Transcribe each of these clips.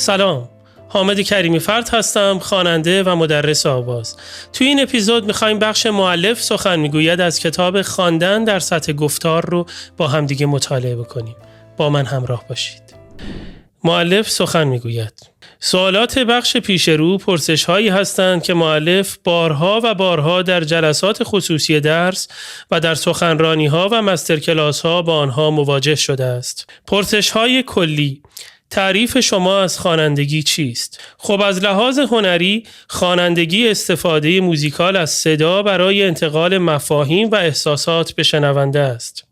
سلام، حامد کریمی فرد هستم، خواننده و مدرس آواز. توی این اپیزود میخوایم بخش مؤلف سخن میگوید از کتاب خواندن در سطح گفتار رو با همدیگه مطالعه بکنیم. با من همراه باشید. مؤلف سخن میگوید. سوالات بخش پیش رو پرسش هایی هستند که مؤلف بارها و بارها در جلسات خصوصی درس و در سخنرانی ها و مستر کلاس ها با آنها مواجه شده است. پرسش های کلی: تعریف شما از خوانندگی چیست؟ خب از لحاظ هنری خوانندگی استفاده موزیکال از صدا برای انتقال مفاهیم و احساسات به شنونده است.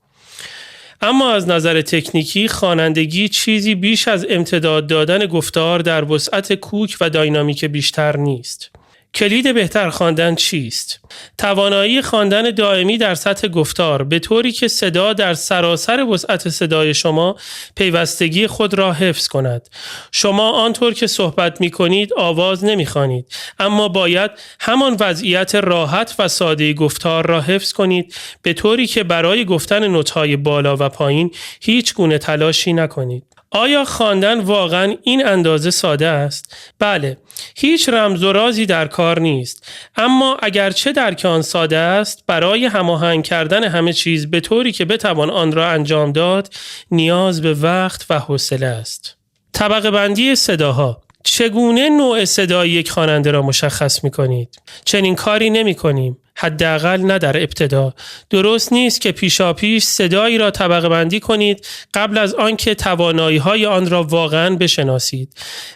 اما از نظر تکنیکی خوانندگی چیزی بیش از امتداد دادن گفتار در وسعت کوک و داینامیک بیشتر نیست. کلید بهتر خواندن چیست؟ توانایی خواندن دائمی در سطح گفتار به طوری که صدا در سراسر وسعت صدای شما پیوستگی خود را حفظ کند. شما آنطور که صحبت می کنید آواز نمی خوانید، اما باید همان وضعیت راحت و ساده گفتار را حفظ کنید به طوری که برای گفتن نوت‌های بالا و پایین هیچ گونه تلاشی نکنید. آیا خواندن واقعا این اندازه ساده است؟ بله، هیچ رمز و رازی در کار نیست، اما اگرچه درک آن ساده است، برای هماهنگ کردن همه چیز به طوری که بتوان آن را انجام داد نیاز به وقت و حوصله است. طبقه بندی صداها: چگونه نوع صدای یک خواننده را مشخص می کنید؟ چنین کاری نمی کنیم، حداقل نه در ابتدا. درست نیست که پیشاپیش صدایی را طبقه بندی کنید قبل از آنکه توانایی‌های آن را واقعاً بشناسید.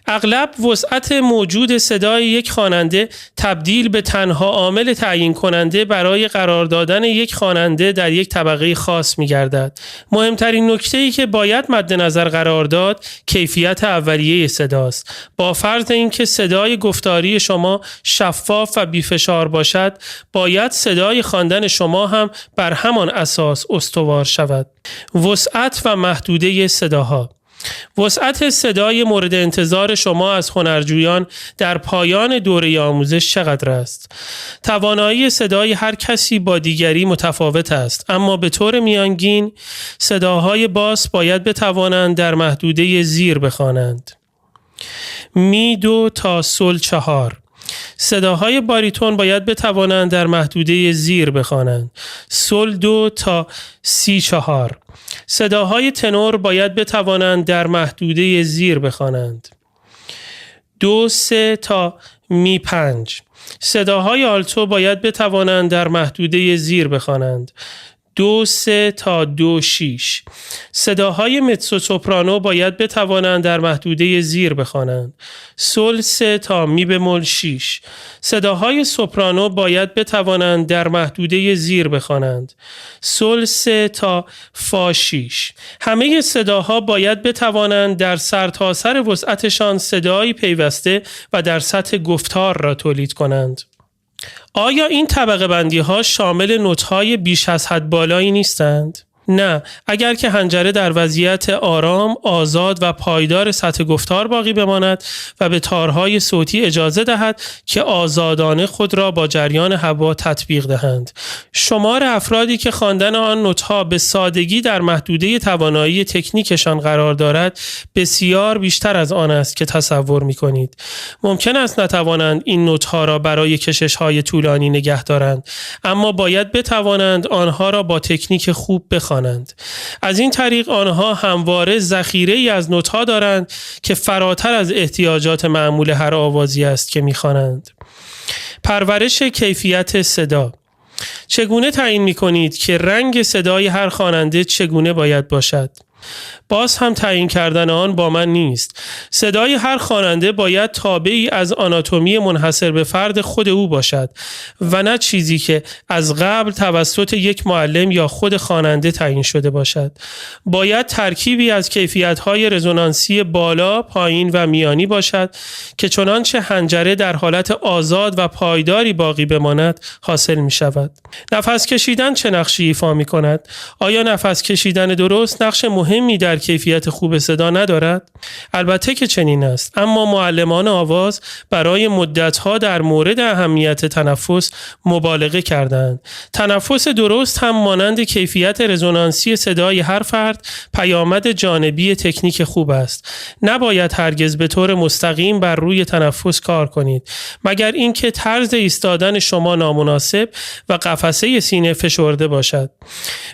اغلب وسعت موجود صدای یک خواننده تبدیل به تنها عامل تعیین کننده برای قرار دادن یک خواننده در یک طبقه خاص می‌گردد. مهمترین نکته‌ای که باید مد نظر قرار داد کیفیت اولیه صداست. با فرض اینکه صدای گفتاری شما شفاف و بی‌فشار باشد، باید صدای خواندن شما هم بر همان اساس استوار شود. وسعت و محدوده صداها: وسعت صدای مورد انتظار شما از هنرجویان در پایان دوره آموزش چقدر است؟ توانایی صدای هر کسی با دیگری متفاوت است، اما به طور میانگین صداهای باس باید بتوانند در محدوده زیر بخوانند. می 2 تا سل 4. صداهای باریتون باید بتوانند در محدوده زیر بخوانند. سل 2 تا سی 4. صداهای تنور باید بتوانند در محدوده زیر بخوانند. 2 3 تا می 5. صداهای آلتو باید بتوانند در محدوده زیر بخوانند. 2 3 تا 2 6. صداهای متسو سوپرانو باید بتوانند در محدوده زیر بخوانند. سل 3 تا می بمول 6. صداهای سوپرانو باید بتوانند در محدوده زیر بخوانند. سل 3 تا فا 6. همه صداها باید بتوانند در سرتاسر وسعتشان صدایی پیوسته و در سطح گفتار را تولید کنند. آیا این طبقه بندی ها شامل نوت‌های بیش از حد بالایی نیستند؟ نه، اگر که حنجره در وضعیت آرام، آزاد و پایدار سطح گفتار باقی بماند و به تارهای صوتی اجازه دهد که آزادانه خود را با جریان هوا تطبیق دهند. شمار افرادی که خواندن آن نوت‌ها به سادگی در محدوده توانایی تکنیکشان قرار دارد بسیار بیشتر از آن است که تصور می‌کنید. ممکن است نتوانند این نوت‌ها را برای کشش‌های طولانی نگه دارند، اما باید بتوانند آنها را با تکنیک خوب بخوانند. از این طریق آنها همواره ذخیره‌ای از نوت‌ها دارند که فراتر از احتیاجات معمول هر آوازی است که می‌خوانند. پرورش کیفیت صدا: چگونه تعیین می‌کنید که رنگ صدای هر خواننده چگونه باید باشد؟ باز هم تعیین کردن آن با من نیست. صدای هر خواننده باید تابعی از آناتومی منحصر به فرد خود او باشد و نه چیزی که از قبل توسط یک معلم یا خود خواننده تعیین شده باشد. باید ترکیبی از کیفیت‌های رزونانسی بالا، پایین و میانی باشد که چنانچه حنجره در حالت آزاد و پایداری باقی بماند حاصل می شود. نفس کشیدن چه نقشی ایفا می کند؟ آیا نفس کشیدن درست نقش مهم مهمی در کیفیت خوب صدا ندارد؟ البته که چنین است، اما معلمان آواز برای مدت‌ها در مورد اهمیت تنفس مبالغه کردند. تنفس درست هم مانند کیفیت رزونانسی صدای هر فرد پیامد جانبی تکنیک خوب است. نباید هرگز به طور مستقیم بر روی تنفس کار کنید، مگر اینکه طرز ایستادن شما نامناسب و قفسه سینه فشرده باشد،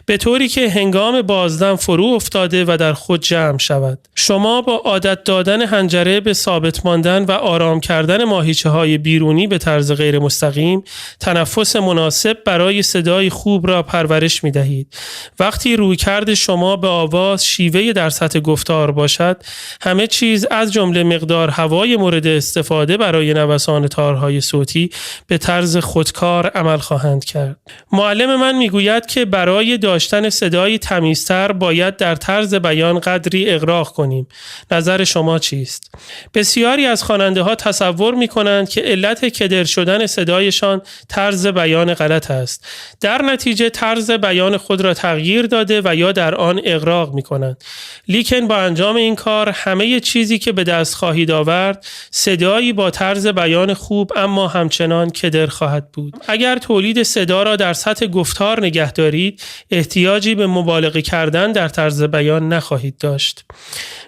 به طوری که هنگام بازدم فرو افتاده و در خود جمع شود. شما با عادت دادن حنجره به ثابت ماندن و آرام کردن ماهیچه‌های بیرونی به طرز غیر مستقیم تنفس مناسب برای صدای خوب را پرورش می دهید. وقتی رویکرد شما به آواز شیوه در سطح گفتار باشد، همه چیز از جمله مقدار هوای مورد استفاده برای نوسان تارهای صوتی به طرز خودکار عمل خواهند کرد. معلم من میگوید که برای داشتن صدایی تمیزتر باید در طرز بیان قدری اغراق کنیم. نظر شما چیست؟ بسیاری از خواننده ها تصور می کنند که علت کدر شدن صدایشان طرز بیان غلط است. در نتیجه طرز بیان خود را تغییر داده و یا در آن اغراق می کنند. لیکن با انجام این کار همه چیزی که به دست خواهید آورد صدایی با طرز بیان خوب اما همچنان کدر خواهد بود. اگر تولید صدا را در سطح گفتار نگه دارید، احتیاجی به مبالغه کردن در طرز بیان نخواهید داشت.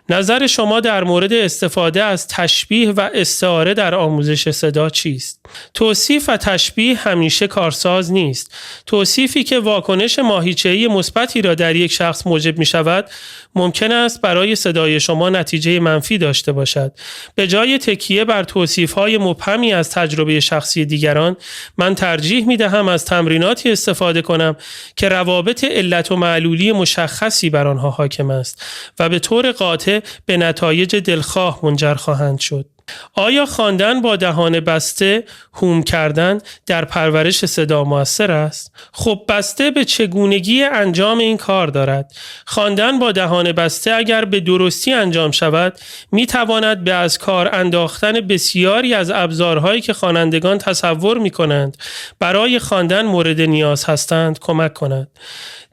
نظر شما در مورد استفاده از تشبیه و استعاره در آموزش صدا چیست؟ توصیف و تشبیه همیشه کارساز نیست. توصیفی که واکنش ماهیچه‌ای مثبتی را در یک شخص موجب می شود، ممکن است برای صدای شما نتیجه منفی داشته باشد. به جای تکیه بر توصیف‌های مبهمی از تجربه شخصی دیگران، من ترجیح می دهم از تمریناتی استفاده کنم که روابط علت و معلولی مشخصی بر آنها حاکم است و به طور قاطع به نتایج دلخواه منجر خواهند شد. آیا خواندن با دهان بسته، هوم کردن در پرورش صدا مؤثر است؟ خب بسته به چگونگی انجام این کار دارد. خواندن با دهان بسته اگر به درستی انجام شود، می تواند به از کار انداختن بسیاری از ابزارهایی که خوانندگان تصور می کنند برای خواندن مورد نیاز هستند کمک کند.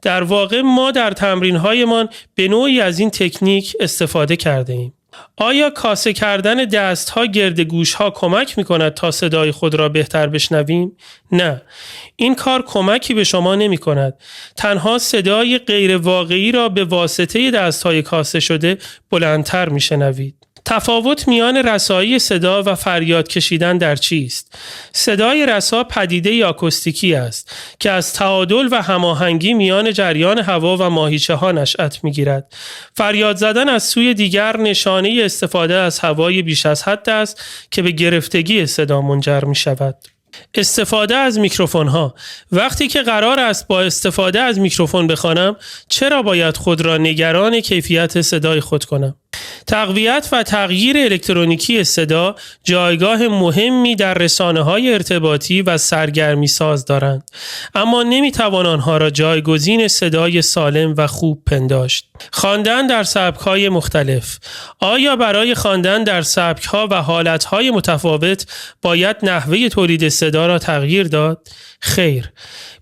در واقع ما در تمرین‌هایمان به نوعی از این تکنیک استفاده کرده ایم. آیا کاسه کردن دست‌ها گرد گوش‌ها کمک می‌کند تا صدای خود را بهتر بشنویم؟ نه. این کار کمکی به شما نمی‌کند. تنها صدای غیر واقعی را به واسطه دست‌های کاسه شده بلندتر می‌شنوید. تفاوت میان رسایی صدا و فریاد کشیدن در چیست؟ صدای رسا پدیده آکوستیکی است که از تعادل و هماهنگی میان جریان هوا و ماهیچه ها نشأت میگیرد. فریاد زدن از سوی دیگر نشانه استفاده از هوای بیش از حد است که به گرفتگی صدا منجر می شود. استفاده از میکروفون ها. وقتی که قرار است با استفاده از میکروفون بخوانم، چرا باید خود را نگران کیفیت صدای خود کنم؟ تقویت و تغییر الکترونیکی صدا جایگاه مهمی در رسانه‌های ارتباطی و سرگرمی ساز دارند، اما نمی‌توان آنها را جایگزین صدای سالم و خوب پنداشت. خواندن در سبک‌های مختلف. آیا برای خواندن در سبک‌ها و حالت‌های متفاوت باید نحوه تولید صدا را تغییر داد؟ خیر.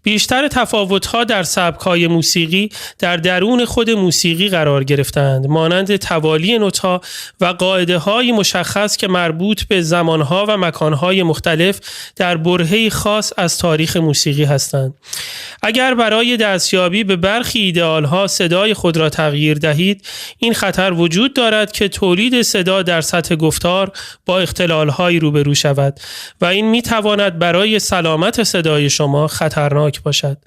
بیشتر تفاوت‌ها در سبک‌های موسیقی در درون خود موسیقی قرار گرفتند، مانند توالی نوت‌ها و قاعده‌های مشخص که مربوط به زمان‌ها و مکان‌های مختلف در برهه‌ای خاص از تاریخ موسیقی هستند. اگر برای دستیابی به برخی ایدئال‌ها صدای خود را تغییر دهید، این خطر وجود دارد که تولید صدا در سطح گفتار با اختلال‌هایی روبرو شود و این می‌تواند برای سلامت صدای شما خطرناک باشد.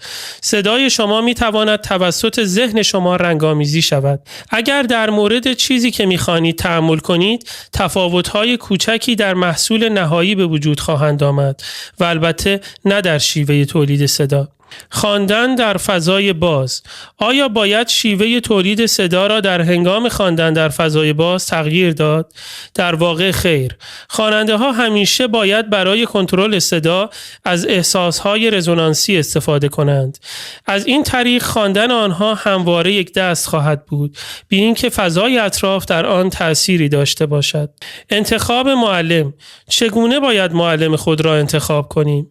صدای شما می‌تواند توسط ذهن شما رنگامیزی شود. اگر در مورد چیزی که می‌خوانید تأمل کنید، تفاوت‌های کوچکی در محصول نهایی به وجود خواهند آمد و البته نه در شیوه تولید صدا. خواندن در فضای باز. آیا باید شیوه تولید صدا را در هنگام خواندن در فضای باز تغییر داد؟ در واقع خیر. خواننده ها همیشه باید برای کنترل صدا از احساسهای رزونانسی استفاده کنند. از این طریق خواندن آنها همواره یک دست خواهد بود، بی اینکه فضای اطراف در آن تأثیری داشته باشد. انتخاب معلم. چگونه باید معلم خود را انتخاب کنیم؟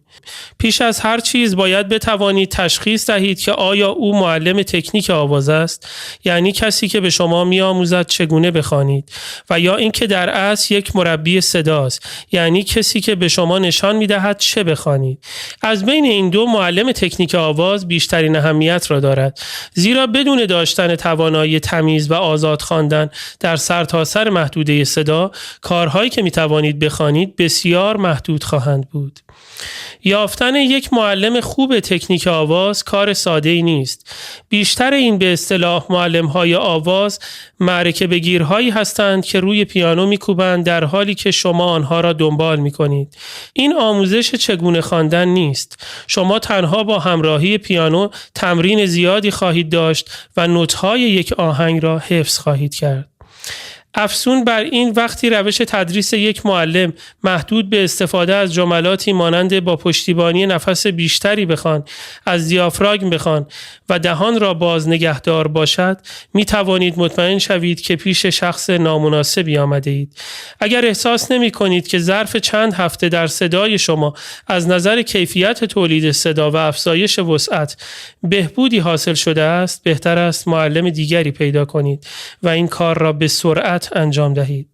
پیش از هر چیز باید بتوانیم توانید تشخیص دهید که آیا او معلم تکنیک آواز است، یعنی کسی که به شما می‌آموزد چگونه بخوانید، و یا اینکه در اصل یک مربی صداست، یعنی کسی که به شما نشان می‌دهد چه بخوانید. از بین این دو معلم تکنیک آواز بیشترین اهمیت را دارد، زیرا بدون داشتن توانایی تمیز و آزاد خواندن در سرتاسر محدوده صدا، کارهایی که می‌توانید بخوانید بسیار محدود خواهند بود. یافتن یک معلم خوب تکنیک آواز کار ساده‌ای نیست. بیشتر این به اصطلاح معلم‌های آواز معرکه بگیرهایی هستند که روی پیانو می‌کوبند در حالی که شما آنها را دنبال می‌کنید. این آموزش چگونه خواندن نیست. شما تنها با همراهی پیانو تمرین زیادی خواهید داشت و نوت‌های یک آهنگ را حفظ خواهید کرد. افزون بر این، وقتی روش تدریس یک معلم محدود به استفاده از جملاتی مانند با پشتیبانی نفس بیشتری بخوان، از دیافراگم بخوان و دهان را باز نگهدار باشد، می توانید مطمئن شوید که پیش شخص نامناسبی آمده اید. اگر احساس نمی کنید که ظرف چند هفته در صدای شما از نظر کیفیت تولید صدا و افزایش وسعت بهبودی حاصل شده است، بهتر است معلم دیگری پیدا کنید و این کار را به سرعت انجام دهید.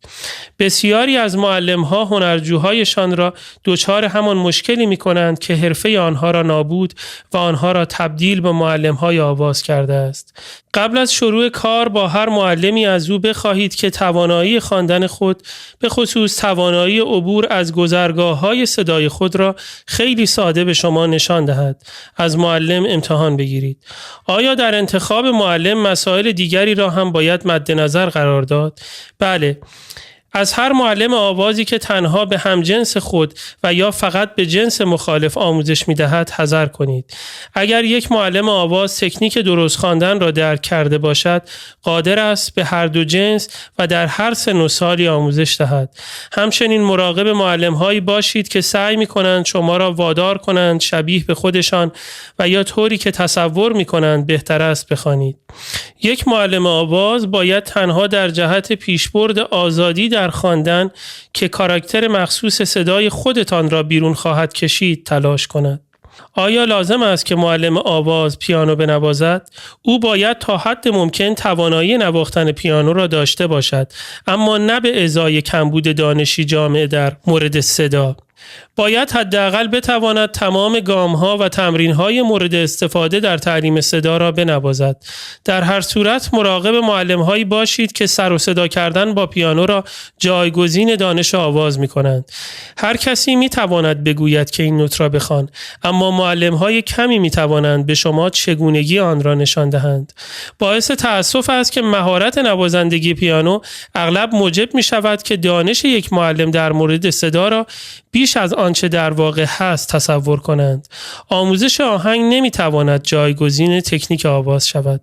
بسیاری از معلم‌ها هنرجوهایشان را دچار همان مشکلی می‌کنند که حرفه آنها را نابود و آنها را تبدیل به معلم‌های آواز کرده است. قبل از شروع کار با هر معلمی از او بخواهید که توانایی خواندن خود، به خصوص توانایی عبور از گذرگاه‌های صدای خود را خیلی ساده به شما نشان دهد. از معلم امتحان بگیرید. آیا در انتخاب معلم مسائل دیگری را هم باید مد نظر قرار داد؟ بله. از هر معلم آوازی که تنها به همجنس خود و یا فقط به جنس مخالف آموزش می‌دهد حذر کنید. اگر یک معلم آواز تکنیک درست خواندن را درک کرده باشد، قادر است به هر دو جنس و در هر سن و سالی آموزش دهد. همچنین مراقب معلم‌هایی باشید که سعی می‌کنند شما را وادار کنند شبیه به خودشان و یا طوری که تصور می‌کنند بهتر است بخوانید. یک معلم آواز باید تنها در جهت پیشبرد آزادی در خواندن که کاراکتر مخصوص صدای خودتان را بیرون خواهد کشید تلاش کند. آیا لازم است که معلم آواز پیانو بنوازد؟ او باید تا حد ممکن توانایی نواختن پیانو را داشته باشد، اما نه به ازای کمبود دانشی جامع در مورد صدا. باید حداقل بتواند تمام گام‌ها و تمرین‌های مورد استفاده در تعلیم صدا را بنوازد. در هر صورت مراقب معلم‌هایی باشید که سر و صدا کردن با پیانو را جایگزین دانش آواز می‌کنند. هر کسی می‌تواند بگوید که این نوت را بخوان، اما معلم‌های کمی می‌توانند به شما چگونگی آن را نشان دهند. باعث تأسف است که مهارت نوازندگی پیانو اغلب موجب می‌شود که دانش یک معلم در مورد صدا را بیش از آنچه در واقع هست تصور کنند. آموزش آهنگ نمیتواند جایگزین تکنیک آواز شود.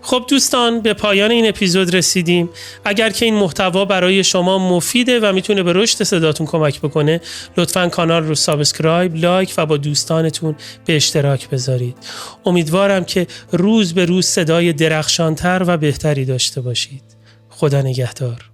خب دوستان، به پایان این اپیزود رسیدیم. اگر که این محتوا برای شما مفیده و میتونه به رشد صداتون کمک بکنه، لطفاً کانال رو سابسکرایب، لایک و با دوستانتون به اشتراک بذارید. امیدوارم که روز به روز صدای درخشانتر و بهتری داشته باشید. خدا نگهدار.